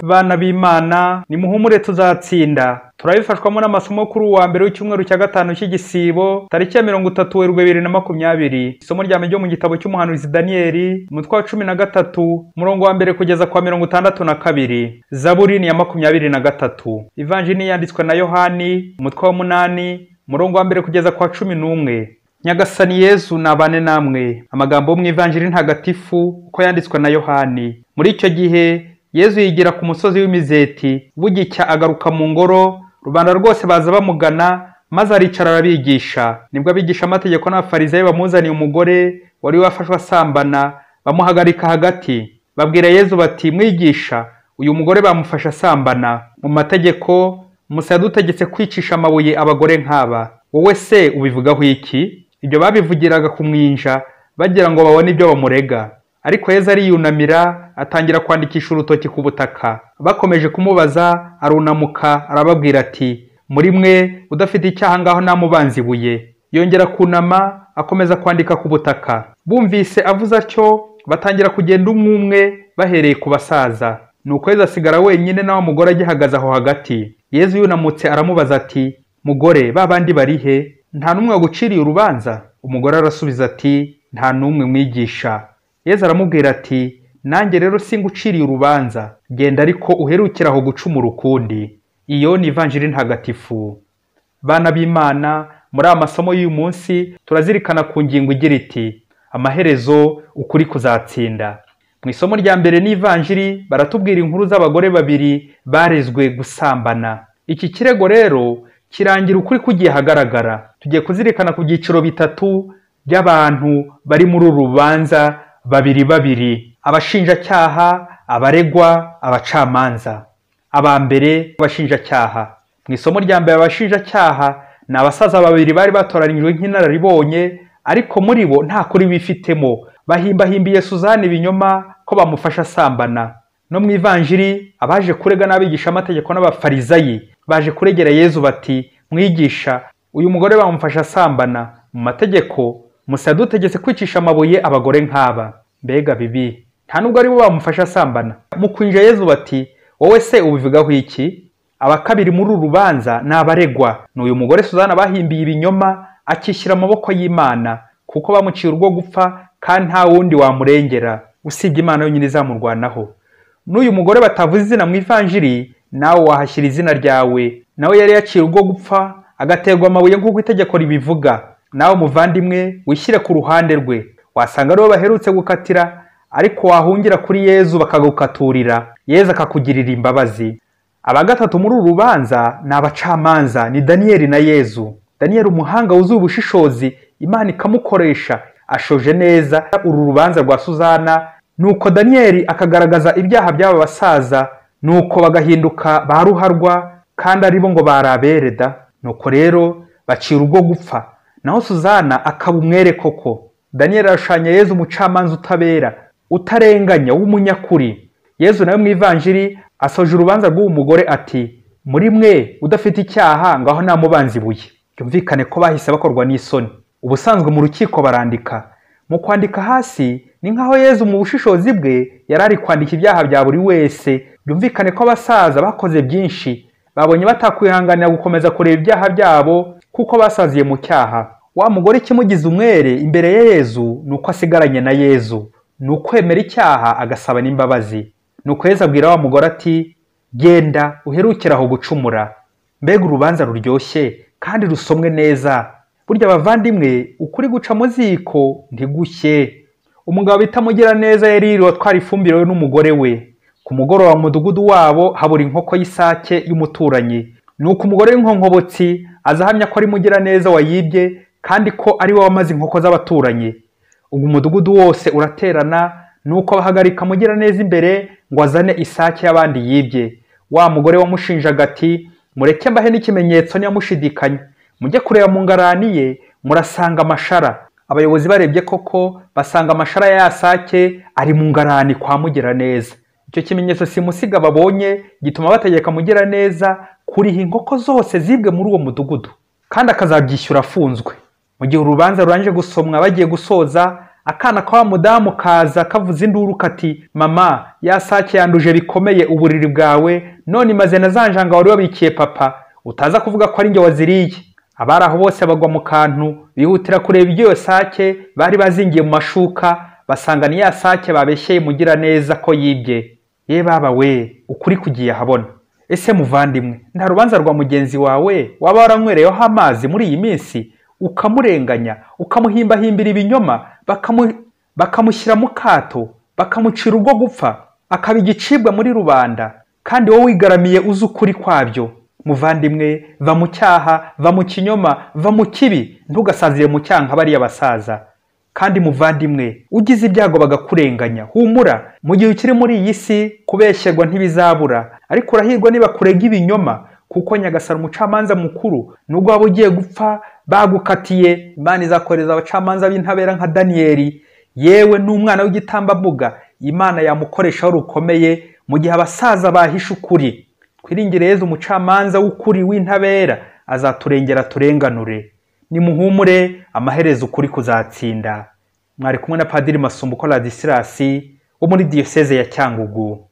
bana b'Imana nimuhumure tuzatsinda. Turabifashwamo n'amasomo kuri wa mbere w'icyumweru cya gatanu cy'igisibo tariki ya 30 Werurwe 2020. Isomo rya mbere mu gitabo cy'umuhanuzi Danieli umutwe wa 13 murongo wa mbere kugeza kwa 62. Zaburi ni ya 23. Ivanjili yanditswe na Yohani umutwe wa 8 murongo wa mbere kugeza kwa 11. Nyagasani Yesu nabane namwe. Amagambo mu Ivanjili ntagatifu uko yanditswe na Yohani. Muri icyo gihe Yesu yigira ku musozi w'Imizeti, bugicya agaruka mu ngoro, rubanda rwose baza bamugana, maze aricara arabigisha. Nibwo abigisha amategeko n'abafarisayo bamuzaniye umugore wari wafashwe asambana, bamuhagarika hagati. Babwira Yesu bati, mwigisha, uyu mugore bamufasha asambana. Mu mategeko Musa yadutegetse kwicisha amabuye abagore nk'aba. Wowe se ubivugaho iki? Ibyo babivugiraga kumwinja bagira ngo babone ibyo bamurega. Ariko Yesu ariyunamira atangira kwandikisha urutoki ku butaka. Bakomeje kumubaza arunamuka arababwira ati, muri mwe udafite icyaha ngaho namubanza ibuye. Yongera kunama akomeza kwandika ku butaka. Bumvise avuze atyo batangira kugenda umwe bahereye ku basaza. Nuko Yesu asigara wenyine na wa mugore agihagaze aho hagati. Yesu yunamutse aramubaza ati, mugore babandi barihe? Nta numwe waguciriye urubanza? Umugore arasubiza ati, nta numwe mwigisha. Yesu aramubwira ati, nanjye rero singuciriye urubanza, genda ariko uherukira aho gucumura ukundi. Iyo ni Ivanjili ntagatifu. Bana b'Imana, muri amasomo y'uyu munsi turazirikana ku ngingo igira iti, amaherezo ukuri kuzatsinda. Mu isomo rya mbere n'Ivanjili baratubwira inkuru z'abagore babiri barezwe gusambana. Iki kirego rero kirangira ukuri kugiye hagaragara. Tugiye kuzirikana ku byiciro bitatu by'abantu bari muri urubanza babiri. Abashinjacyaha, abaregwa, abacamanza. Abambere abashinjacyaha. Mu isomo rya mbere abashinjacyaha ni abasaza babiri bari batoranijwe nk'inararibonye, ariko muri bo nta kuri bifitemo. Bahimbahimbiye Suzana ibinyoma ko bamufasha asambana. No mu Ivanjili abaje kurega n'abigisha amategeko n'abafarisayi baje kuregera Yesu bati, mwigisha, uyu mugore bamufasha asambana. Mu mategeko Musa yadutegetse kwicisha amabuye abagore nk'aba. Mbega bibi, nta nubwo ari bo bamufasha asambana. Mu kwinja Yesu bati, wowe se ubivugaho iki? Abakabiri muri urubanza ni abaregwa. N'uyu mugore Suzana bahimbiye ibinyoma akishyira amaboko y'Imana, kuko bamuciye urwo gupfa kandi nta wundi wamurengera usibye Imana yonyine izamurwanaho. N'uyu mugore batavuze izina mu Ivanjili, nawe wahashyira izina ryawe. Nawe yari yaciye urwo gupfa agaterwa amabuye nk'uko itegeko ribivuga. Nawe muvandimwe wishyire ku ruhande rwe. Wasanga aribo baherutse gukatira, ariko wahungira kuri Yesu bakagukaturira, Yesu akakugirira imbabazi. Abagatatu muri uru rubanza ni abacamanza, ni Danieli na Yesu. Danieli umuhanga wuzuye ubushishozi, Imana ikamukoresha. Ashoje neza uru rubanza rwa Suzana, nuko Danieli akagaragaza ibyaha by'aba basaza, nuko bagahinduka ba ruharwa kandi aribo ngo barabereda. Nuko rero bacira urwo gupfa, naho Suzana akaba umwere koko. Danieli arashanya Yesu umucamanza utabera, utarenganya, w'umunyakuri. Yesu nawe mu Ivanjili asoje urubanza rw'uwo mugore ati, muri mwe udafite icyaha ngaho namubanza ibuye. Byumvikane ko bahise bakorwa n'isoni. Ubusanzwe mu rukiko barandika. Mu kwandika hasi ni nkaho Yesu mu bushishozi bwe yarari kwandika ibyaha bya buri wese. Byumvikane ko abasaza bakoze byinshi, babonye batakwihanganira gukomeza kureba ibyaha byabo kuko basaziye mu cyaha. Wa mugore kimugize umwere imbere ya Yesu nuko asigaranye na Yesu, nukwemera icyaha agasaba n'imbabazi. Nuko Yesu abwira wa mugore ati, genda uherukira aho gucumura. Mbega urubanza ruryoshye kandi rusomwe neza. Burya abavandimwe, ukuri guca mu ziko ntigushye. Umugabo bita Mugiraneza yari yiriwe atwara ifumbire we n'umugore we. Ku mugoroba mu mudugudu wabo habura inkoko y'isake y'umuturanyi. Nuko umugore w'inkonkobotsi azahamya ko ari Mugiraneza wayibye kandi ko ari we wamaze inkoko z'abaturanyi. Ubwo umudugudu wose uraterana, nuko bahagarika Mugiraneza imbere ngo azane isake y'abandi yibye. Wa mugore wamushinjaga ati, mureke mbahe n'ikimenyetso nyamushidikanya. Mujye kureba mu ngarani ye murasanga amashara. Abayobozi barebye koko basanga amashara ya sake ari mu ngarani kwa Mugiraneza. Icyo kimenyetso simusiga babonye gituma bategeka Mugiraneza kuriha inkoko zose zibwe muri uwo mudugudu, kandi akazabyishyura afunzwe. Mu gihe urubanza rurangije gusomwa bagiye gusoza, akana kwa mudamu kaza kavuza induru kati mama ya sake yanduje bikomeye uburiri bwawe none imaze nazanjanga wari wabikiye papa utaza kuvuga ko ari nge waziriye. Abari aho bose bagwa mu kantu bihutira kureba ibyo sake bari bazingiye mu mashuka basanga ni ya sake babeshyeye mugira neza ko yibye. Ye baba we ukuri kugiye habona. Ese muvandimwe nta rubanza rwa mugenzi wawe waba waranywereyeho amazi muri iyi minsi ukamurenganya ukamuhimbahimbira ibinyoma bakamushyira mu kato bakamucira urwo gupfa akaba igicibwa muri rubanda kandi wowe wigaramiye uzi ukuri kwabyo? Muvandimwe va mu cyaha, va mu kinyoma, va mu kibi, ntugasazire mu cyanka bariya basaza. Kandi muvandimwe ugize ibyago bagakurenganya humura, mu gihe ukiri muri iyi si kubeshyerwa ntibizabura, ariko urahirwa niba kurega ibinyoma kuko Nyagasani umucamanza mukuru nubwo waba ugiye gupfa bagukatiye Imana izakoreza abacamanza b'intabera nka Daniyeli, yewe n'umwana w'igitambambuga Imana yamukoreshaho rukomeye mu gihe abasaza bahisha ukuri. Twiringire Yezu umucamanza w'ukuri w'intabera azaturengera turenganure. Nimuhumure amaherezo ukuri kuzatsinda. Mwari kumwe na Padiri Masumbuko Ladislas wo muri Diocese ya Cyangugu.